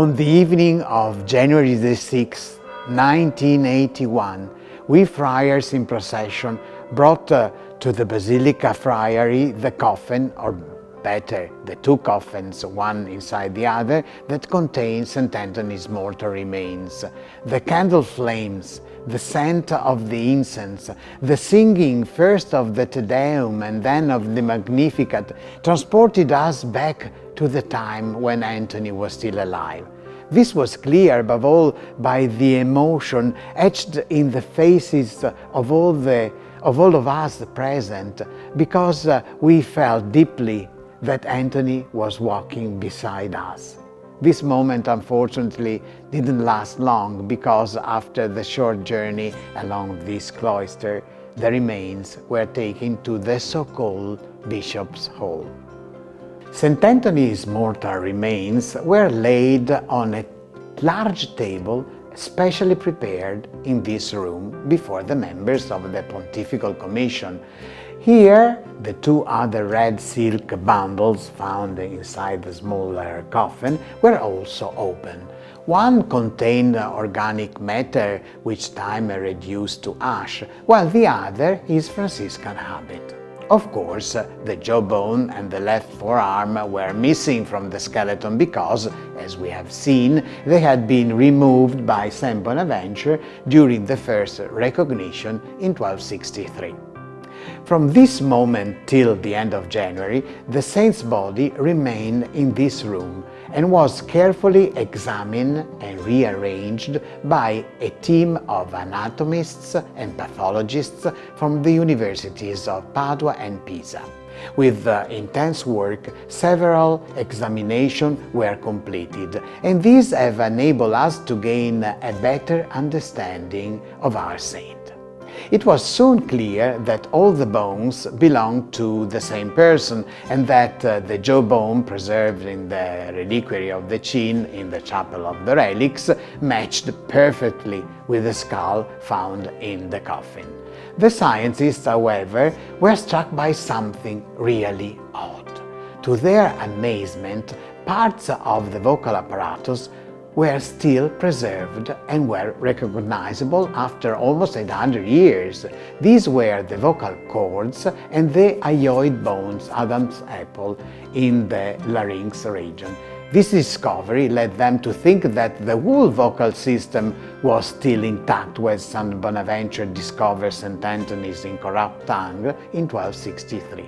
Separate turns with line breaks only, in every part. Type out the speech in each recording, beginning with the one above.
On the evening of January the 6th, 1981, we friars in procession brought to the Basilica Friary the coffin, or better, the two coffins, one inside the other, that contain St. Anthony's mortal remains. The candle flames, the scent of the incense, the singing first of the Te Deum and then of the Magnificat transported us back to the time when Anthony was still alive. This was clear above all by the emotion etched in the faces of all of us present, because we felt deeply that Anthony was walking beside us. This moment, unfortunately, didn't last long, because after the short journey along this cloister, the remains were taken to the so-called Bishop's Hall. St. Anthony's mortal remains were laid on a large table specially prepared in this room before the members of the Pontifical Commission. Here, the two other red silk bundles found inside the smaller coffin were also opened. One contained organic matter, which time reduced to ash, while the other is Franciscan habit. Of course, the jawbone and the left forearm were missing from the skeleton because, as we have seen, they had been removed by St. Bonaventure during the first recognition in 1263. From this moment till the end of January, the saint's body remained in this room and was carefully examined and rearranged by a team of anatomists and pathologists from the universities of Padua and Pisa. With intense work, several examinations were completed, and these have enabled us to gain a better understanding of our saint. It was soon clear that all the bones belonged to the same person, and that the jawbone preserved in the reliquary of the chin in the Chapel of the Relics matched perfectly with the skull found in the coffin. The scientists, however, were struck by something really odd. To their amazement, parts of the vocal apparatus were still preserved and were recognizable after almost 800 years. These were the vocal cords and the hyoid bones, Adam's apple, in the larynx region. This discovery led them to think that the whole vocal system was still intact when St. Bonaventure discovered St. Anthony's incorrupt tongue in 1263.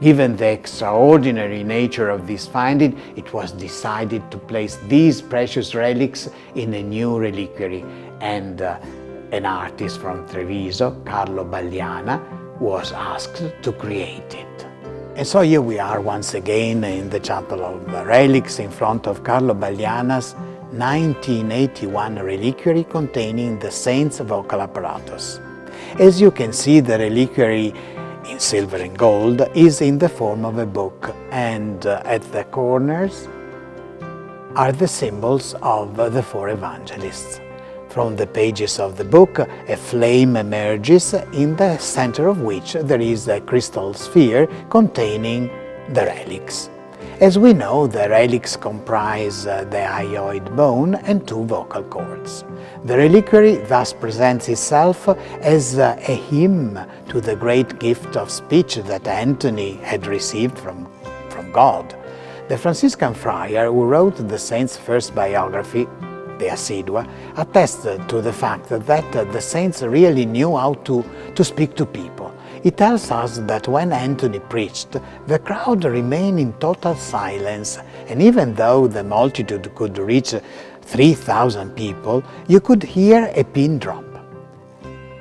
Given the extraordinary nature of this finding, it was decided to place these precious relics in a new reliquary, and an artist from Treviso, Carlo Bagliana, was asked to create it. And so here we are once again in the Chapel of the Relics in front of Carlo Bagliana's 1981 reliquary containing the saint's vocal apparatus. As you can see, the reliquary in silver and gold is in the form of a book, and at the corners are the symbols of the four evangelists. From the pages of the book, a flame emerges, in the center of which there is a crystal sphere containing the relics. As we know, the relics comprise the hyoid bone and two vocal cords. The reliquary thus presents itself as a hymn to the great gift of speech that Anthony had received from God. The Franciscan friar who wrote the saint's first biography, De Assidua, attested to the fact that the saints really knew how to speak to people. He tells us that when Anthony preached, the crowd remained in total silence, and even though the multitude could reach 3,000 people, you could hear a pin drop.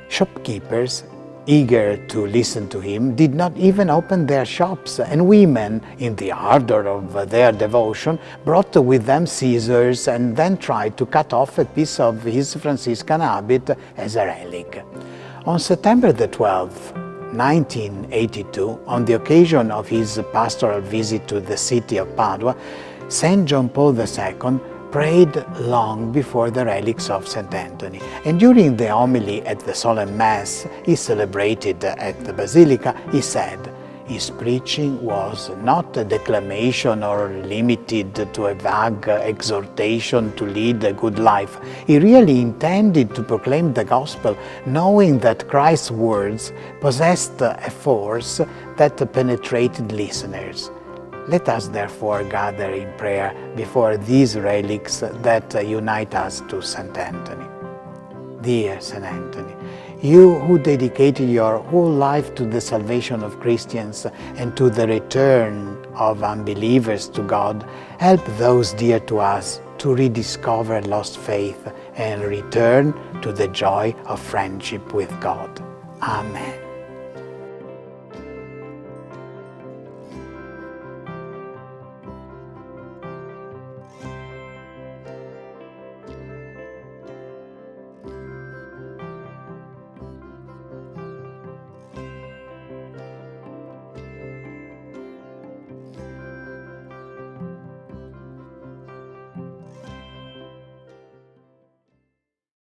Shopkeepers, eager to listen to him, did not even open their shops, and women, in the ardor of their devotion, brought with them scissors and then tried to cut off a piece of his Franciscan habit as a relic. On September the 12th, 1982, on the occasion of his pastoral visit to the city of Padua, St. John Paul II prayed long before the relics of St. Anthony, and during the homily at the solemn Mass he celebrated at the Basilica, he said, His preaching was not a declamation or limited to a vague exhortation to lead a good life. He really intended to proclaim the gospel, knowing that Christ's words possessed a force that penetrated listeners. Let us therefore gather in prayer before these relics that unite us to St. Anthony. Dear St. Anthony, you who dedicated your whole life to the salvation of Christians and to the return of unbelievers to God, help those dear to us to rediscover lost faith and return to the joy of friendship with God. Amen.